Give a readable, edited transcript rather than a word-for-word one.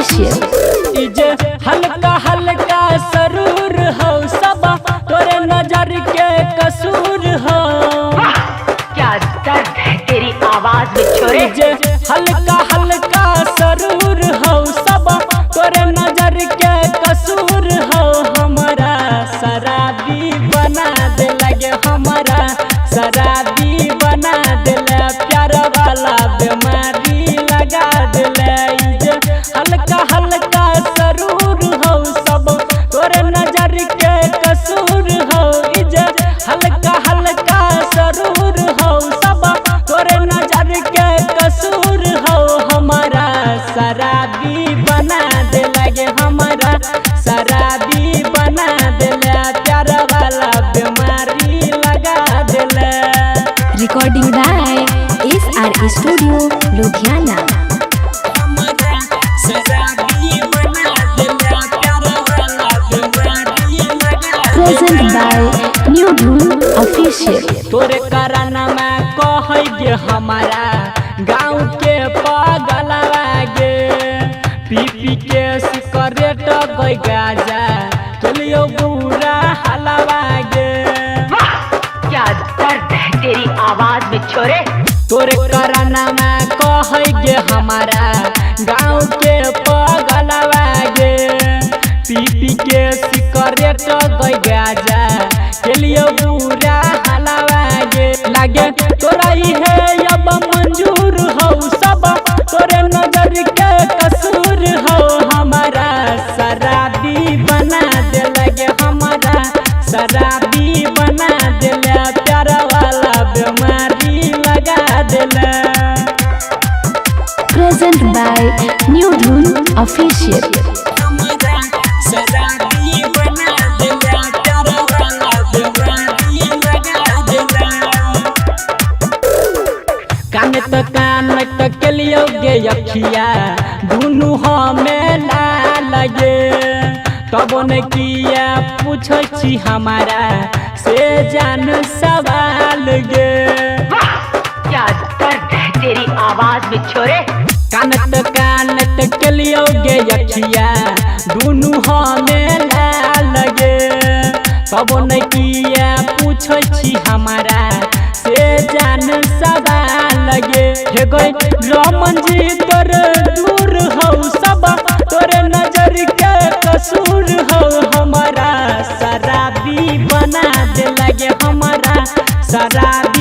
Official. इजे हल्का हल्का सरूर हो सब तोरे नजर के कसूर हो। क्या दर्द है तेरी आवाज में छोरे। इजे हल्का हल्का सरूर हो सब तोरे नजर के कसूर हो। हमारा शराबी बना दे लगे, हमारा शराबी बना दे, प्यार वाला बीमारी लगा दे। हल्का हल्का सरूर हो सब तोरे नजर के कसूर हो। इजे हल्का हल्का सरूर हो सब तोरे नजर के कसूर हो। हमारा शराबी बना दे लगे, हमारा शराबी बना दे, प्यार वाला बीमारी लगा दे। Recording by SR studio Ludhiana. Present by new Dhun official. तोरे कराना में कहे गे हमारा गाँव के पागलवा गे, पी पी के सिगरेट गई गाजा चलियो बुरा हलवा गे। क्या दर्द है तेरी आवाज में छोरे। तोरे कराना में कहे गे हमारा गाँव के पागलवा गे, पी पी के सिगरेट गई गाजा चलियो बुरा हलवा गे। लागे तोरा ही है अब मंजूर हो सब तोरे नजर के कसूर हो। हमारा शराबी बना दे लगे, हमारा शराबी बना दे, प्यार वाला बीमारी लगा दे। Present by new Dhun official. कान तक के लियो गे अखिया दुनू हमें ना लगे, तब न किया पूछो छी हमारा से जान सवाल गे। क्या दर्द है तेरी आवाज में छोरे। कान तक के लियो गे अखिया दुनू हमें ना लगे, तब न किया पूछो छी हमारा से जान सवाल लगे। हे गई रमन जी तोर दूर हो सब तोरे नजर के कसूर हो। हमारा शराबी बना दे लगे, हमारा शराबी